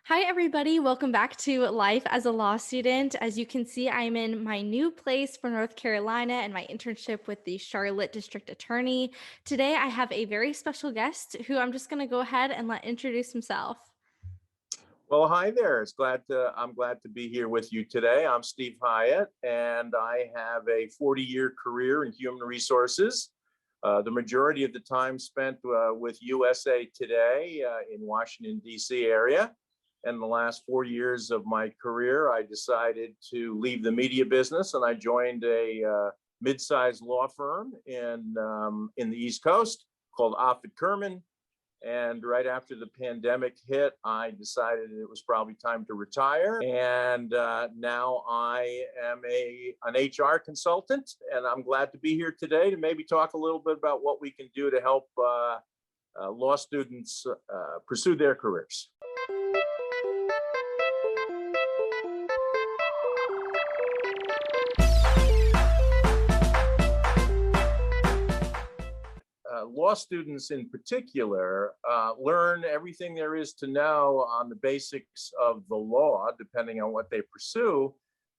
Hi, everybody. Welcome back to Life as a Law Student. As you can see, I'm in my new place for North Carolina and my internship with the Charlotte District Attorney. Today, I have a very special guest who I'm just going to go ahead and let introduce himself. Well, hi there. I'm glad to be here with you today. I'm Steve Hyatt, and I have a 40-year career in human resources. The majority of the time spent with USA Today in Washington, D.C. area. And the last 4 years of my career, I decided to leave the media business, and I joined a mid-sized law firm in the East Coast called Offit Kerman. And right after the pandemic hit, I decided it was probably time to retire. And now I am an HR consultant, and I'm glad to be here today to maybe talk a little bit about what we can do to help law students pursue their careers. Law students in particular learn everything there is to know on the basics of the law, depending on what they pursue.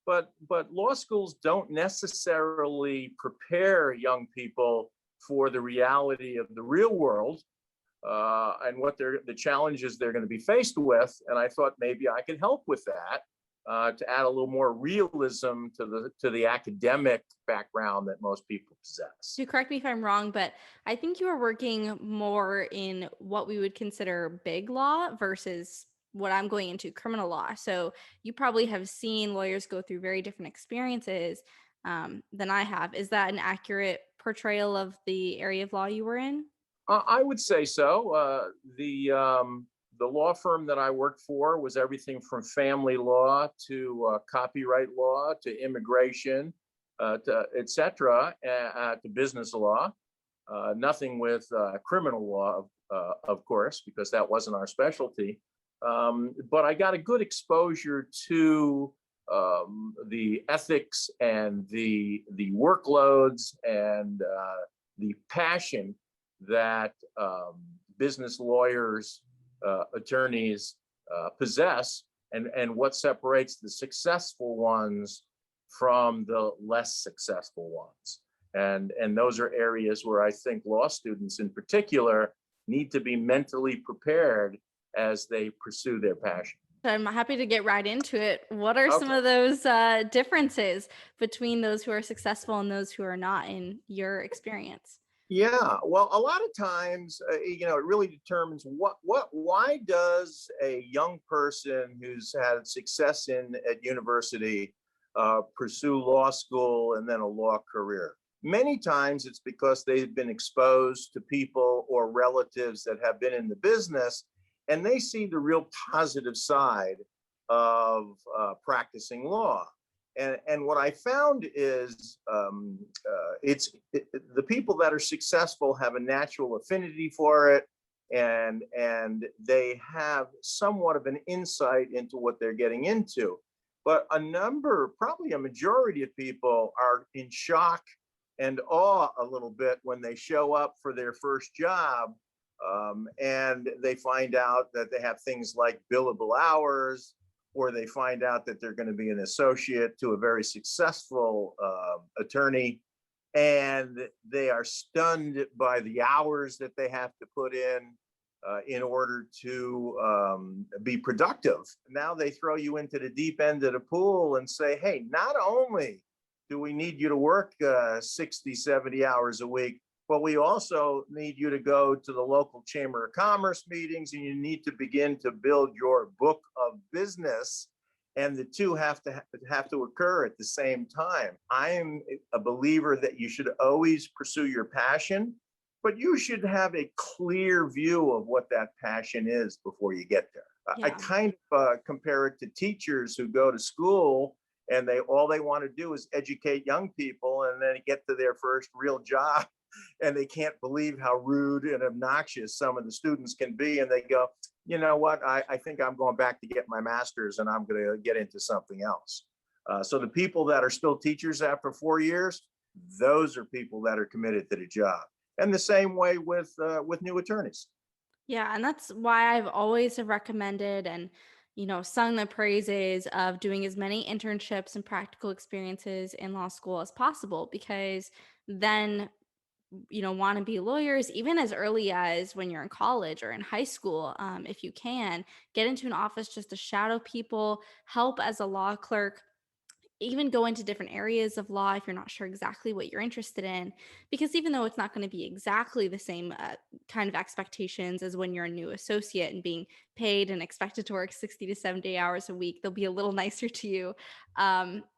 But law schools don't necessarily prepare young people for the reality of the real world and what the challenges they're going to be faced with. And I thought maybe I could help with that. To add a little more realism to the academic background that most people possess. Do correct me if I'm wrong, but I think you are working more in what we would consider big law versus what I'm going into, criminal law. So you probably have seen lawyers go through very different experiences than I have. Is that an accurate portrayal of the area of law you were in? I would say so. The law firm that I worked for was everything from family law to copyright law to immigration, to et cetera, to business law. Nothing with criminal law, of course, because that wasn't our specialty. But I got a good exposure to the ethics and the workloads and the passion that business lawyers, attorneys possess, and what separates the successful ones from the less successful ones. And those are areas where I think law students in particular need to be mentally prepared as they pursue their passion. I'm happy to get right into it. What are some Okay. of those differences between those who are successful and those who are not in your experience? Yeah, well, a lot of times, it really determines why does a young person who's had success at university pursue law school and then a law career? Many times it's because they've been exposed to people or relatives that have been in the business, and they see the real positive side of practicing law. And what I found is the people that are successful have a natural affinity for it, and they have somewhat of an insight into what they're getting into. But probably a majority of people are in shock and awe a little bit when they show up for their first job, and they find out that they have things like billable hours, or they find out that they're going to be an associate to a very successful attorney, and they are stunned by the hours that they have to put in order to be productive. Now they throw you into the deep end of the pool and say, hey, not only do we need you to work 60, 70 hours a week, but we also need you to go to the local Chamber of Commerce meetings, and you need to begin to build your book of business. And the two have to occur at the same time. I am a believer that you should always pursue your passion, but you should have a clear view of what that passion is before you get there. I kind of compare it to teachers who go to school and all they want to do is educate young people, and then get to their first real job and they can't believe how rude and obnoxious some of the students can be. And they go, you know what, I think I'm going back to get my master's and I'm going to get into something else. So the people that are still teachers after 4 years, those are people that are committed to the job. And the same way with new attorneys. Yeah, and that's why I've always have recommended, and sung the praises of doing as many internships and practical experiences in law school as possible, because then want to be lawyers even as early as when you're in college or in high school. If you can get into an office just to shadow people, help as a law clerk, even go into different areas of law if you're not sure exactly what you're interested in, because even though it's not going to be exactly the same kind of expectations as when you're a new associate and being paid and expected to work 60 to 70 hours a week, they'll be a little nicer to you.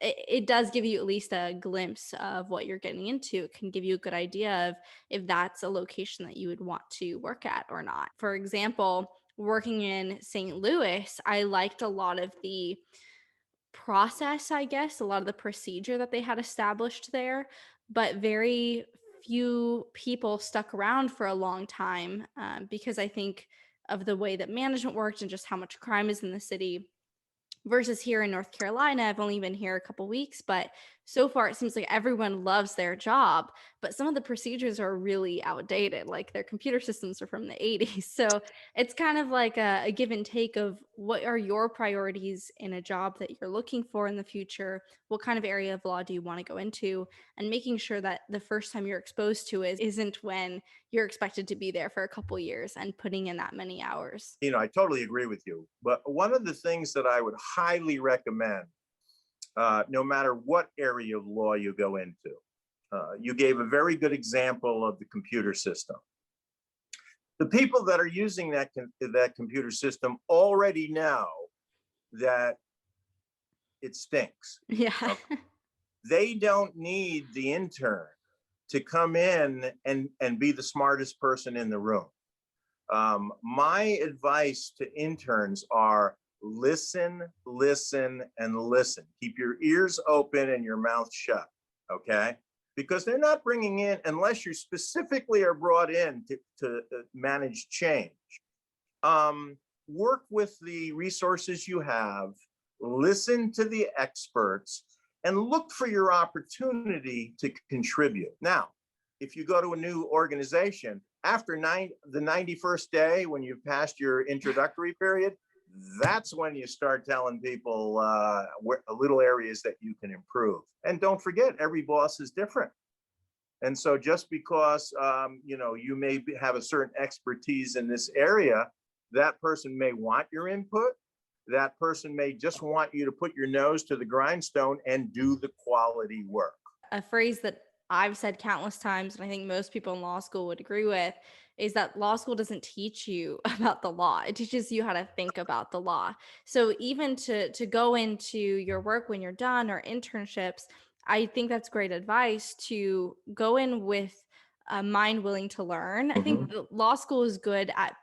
It does give you at least a glimpse of what you're getting into. It can give you a good idea of if that's a location that you would want to work at or not. For example, working in St. Louis, I liked a lot of the process, I guess, a lot of the procedure that they had established there, but very few people stuck around for a long time, because I think of the way that management worked and just how much crime is in the city. Versus here in North Carolina, I've only been here a couple weeks, but so far it seems like everyone loves their job, but some of the procedures are really outdated. Like their computer systems are from the 80s. So it's kind of like a give and take of what are your priorities in a job that you're looking for in the future? What kind of area of law do you want to go into? And making sure that the first time you're exposed to it isn't when you're expected to be there for a couple years and putting in that many hours. I totally agree with you. But one of the things that I would highly recommend, no matter what area of law you go into, you gave a very good example of the computer system. The people that are using that computer system already know that it stinks. Yeah. Okay? They don't need the intern to come in and be the smartest person in the room. My advice to interns are listen, listen, and listen. Keep your ears open and your mouth shut, okay? Because they're not bringing in, unless you specifically are brought in to manage change. Work with the resources you have, listen to the experts, and look for your opportunity to contribute. Now, if you go to a new organization, after the 91st day, when you've passed your introductory period, that's when you start telling people little areas that you can improve. And don't forget, every boss is different. And so just because you may have a certain expertise in this area, that person may want your input. That person may just want you to put your nose to the grindstone and do the quality work. A phrase that I've said countless times, and I think most people in law school would agree with, is that law school doesn't teach you about the law. It teaches you how to think about the law. So even to go into your work when you're done or internships, I think that's great advice to go in with a mind willing to learn. I think law school is good at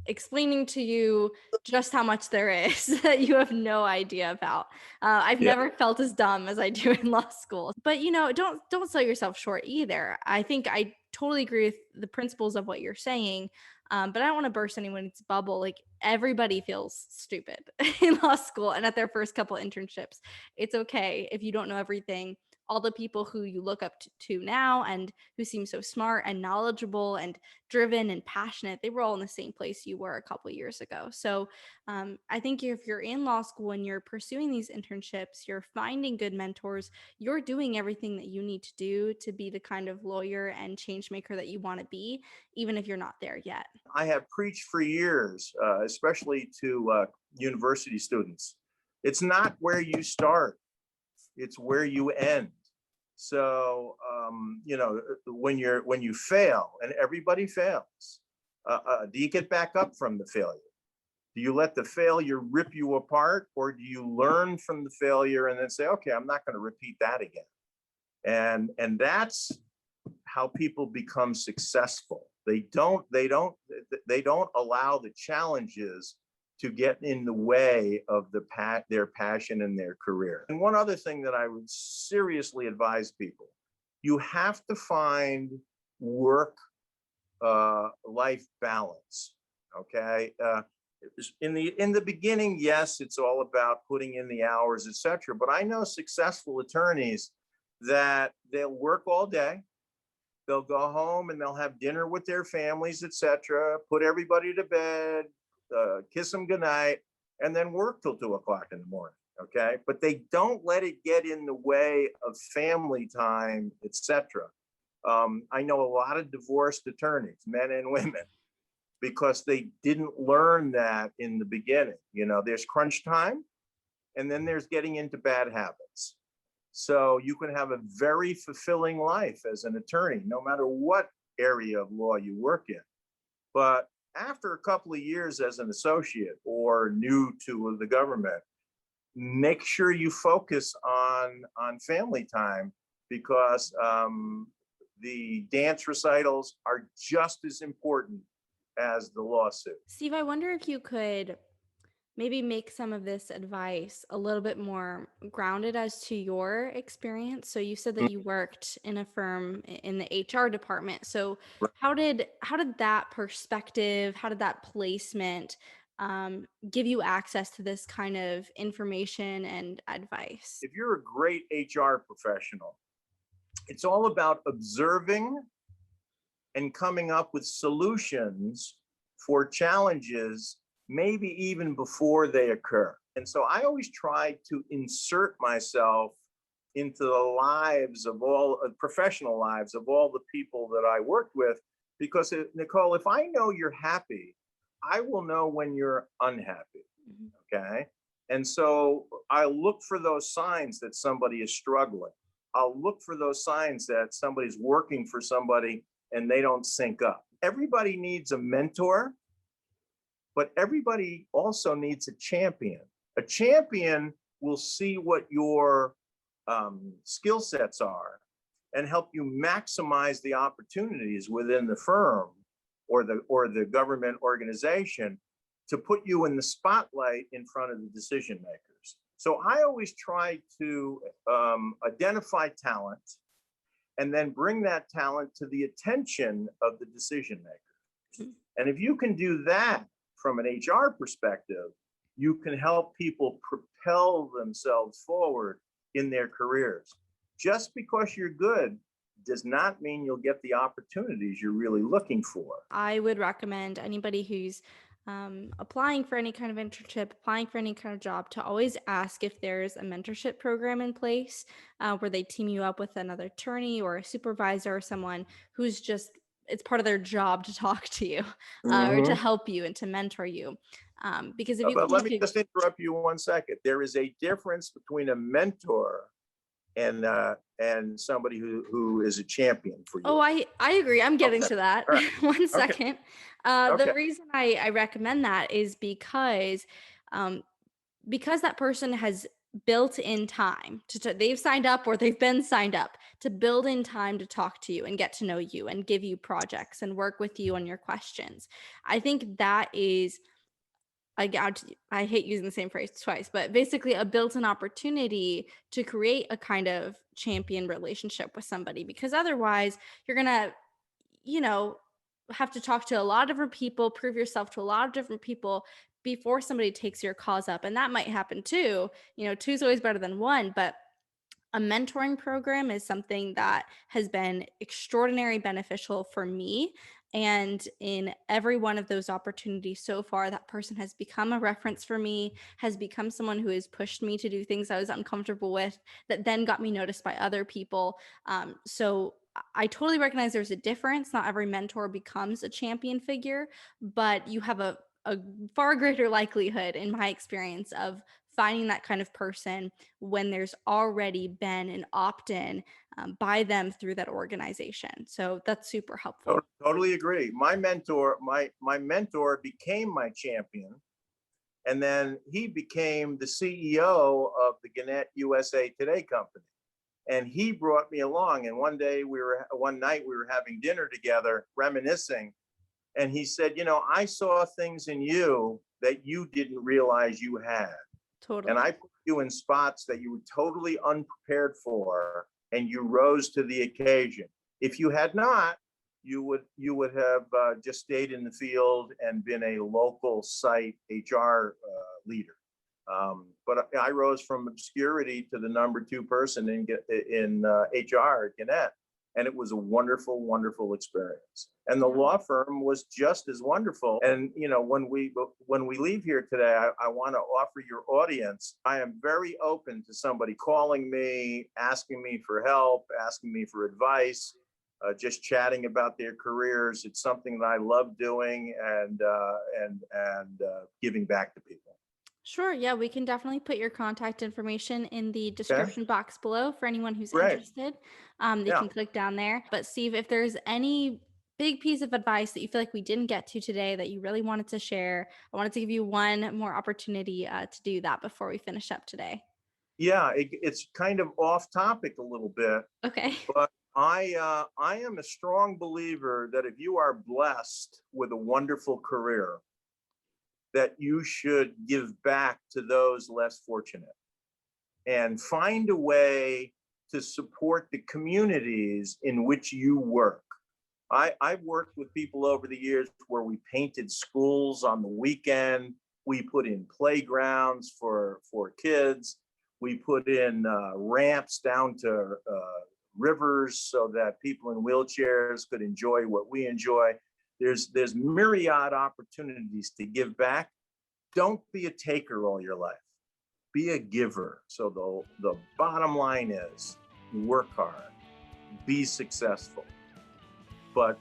explaining to you just how much there is that you have no idea about. I've Yeah. never felt as dumb as I do in law school. But don't sell yourself short either. I think I totally agree with the principles of what you're saying. But I don't want to burst anyone's bubble. Like everybody feels stupid in law school and at their first couple internships. It's okay if you don't know everything. All the people who you look up to now and who seem so smart and knowledgeable and driven and passionate, they were all in the same place you were a couple years ago. So I think if you're in law school and you're pursuing these internships, you're finding good mentors, you're doing everything that you need to do to be the kind of lawyer and change maker that you want to be, even if you're not there yet. I have preached for years, especially to university students. It's not where you start, it's where you end. So, when you fail, and everybody fails, do you get back up from the failure? Do you let the failure rip you apart, or do you learn from the failure and then say, okay, I'm not going to repeat that again? And that's how people become successful. They don't allow the challenges to get in the way of their passion and their career. And one other thing that I would seriously advise people: you have to find work life balance. Okay. In the beginning, yes, it's all about putting in the hours, etc. But I know successful attorneys that they'll work all day, they'll go home and they'll have dinner with their families, etc., put everybody to bed, kiss them goodnight, and then work till 2 o'clock in the morning. Okay. But they don't let it get in the way of family time, etc. I know a lot of divorced attorneys, men and women, because they didn't learn that in the beginning. You know, there's crunch time, and then there's getting into bad habits. So you can have a very fulfilling life as an attorney, no matter what area of law you work in. But after a couple of years as an associate or new to the government, make sure you focus on family time, because the dance recitals are just as important as the lawsuit. Steve, I wonder if you could maybe make some of this advice a little bit more grounded as to your experience. So you said that you worked in a firm in the HR department. So how did that perspective, how did that placement give you access to this kind of information and advice? If you're a great HR professional, it's all about observing and coming up with solutions for challenges, maybe even before they occur. And so I always try to insert myself into the lives of all professional lives of all the people that I worked with, because Nicole, if I know you're happy, I will know when you're unhappy. Mhm. Okay. And so I look for those signs that somebody is struggling. I'll look for those signs that somebody's working for somebody and they don't sync up. Everybody needs a mentor, but everybody also needs a champion. A champion will see what your skill sets are and help you maximize the opportunities within the firm or the government organization to put you in the spotlight in front of the decision makers. So I always try to identify talent and then bring that talent to the attention of the decision makers. And if you can do that from an HR perspective, you can help people propel themselves forward in their careers. Just because you're good does not mean you'll get the opportunities you're really looking for. I would recommend anybody who's applying for any kind of internship, applying for any kind of job, to always ask if there's a mentorship program in place where they team you up with another attorney or a supervisor or someone who's just, it's part of their job to talk to you or to Mm-hmm. help you and to mentor you. Because if you But come let me into, just interrupt you 1 second. There is a difference between a mentor and somebody who is a champion for oh, you. I agree. I'm getting Okay. to that. All right. 1 second. The Okay. reason I recommend that is um, because that person has built in time they've signed up or they've been signed up to build in time to talk to you and get to know you and give you projects and work with you on your questions. I think that is, I hate using the same phrase twice, but basically a built-in opportunity to create a kind of champion relationship with somebody, because otherwise you're gonna, you know, have to talk to a lot of different people, prove yourself to a lot of different people before somebody takes your cause up. And that might happen too. Two is always better than one, but a mentoring program is something that has been extraordinarily beneficial for me. And in every one of those opportunities so far, that person has become a reference for me, has become someone who has pushed me to do things I was uncomfortable with, that then got me noticed by other people. So I totally recognize there's a difference. Not every mentor becomes a champion figure, but you have a far greater likelihood, in my experience, of finding that kind of person when there's already been an opt-in by them through that organization. So that's super helpful. Totally agree. My mentor became my champion, and then he became the CEO of the Gannett USA Today company. And he brought me along. And one night we were having dinner together, reminiscing. And he said, I saw things in you that you didn't realize you had. And Totally. I put you in spots that you were totally unprepared for, and you rose to the occasion. If you had not, you would have just stayed in the field and been a local site HR leader. But I rose from obscurity to the number 2 person in HR at Gannett. And it was a wonderful, wonderful experience. And the Yeah. law firm was just as wonderful. And when we leave here today, I want to offer your audience, I am very open to somebody calling me, asking me for help, asking me for advice, just chatting about their careers. It's something that I love doing, and giving back to people. Sure. Yeah, we can definitely put your contact information in the Okay, description box below for anyone who's great. interested. They Yeah. can click down there. But Steve, if there's any big piece of advice that you feel like we didn't get to today that you really wanted to share, I wanted to give you one more opportunity to do that before we finish up today. Yeah, it's kind of off topic a little bit, Okay. but I am a strong believer that if you are blessed with a wonderful career, that you should give back to those less fortunate and find a way to support the communities in which you work. I've worked with people over the years where we painted schools on the weekend. We put in playgrounds for kids. We put in ramps down to rivers so that people in wheelchairs could enjoy what we enjoy. There's myriad opportunities to give back. Don't be a taker all your life. Be a giver. So the bottom line is work hard, be successful. But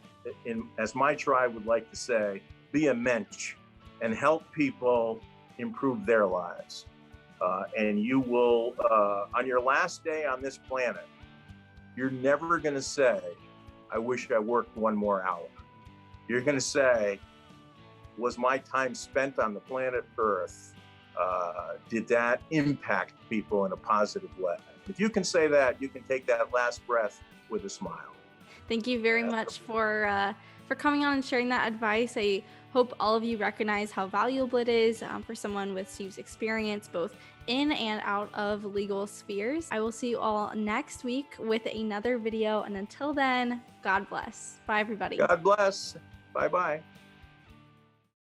as my tribe would like to say, be a mensch and help people improve their lives. And you will, on your last day on this planet, you're never going to say, I wish I worked one more hour. You're going to say, was my time spent on the planet Earth, did that impact people in a positive way? If you can say that, you can take that last breath with a smile. Thank you very much for coming on and sharing that advice. I hope all of you recognize how valuable it is for someone with Steve's experience, both in and out of legal spheres. I will see you all next week with another video. And until then, God bless. Bye, everybody. God bless. Bye-bye.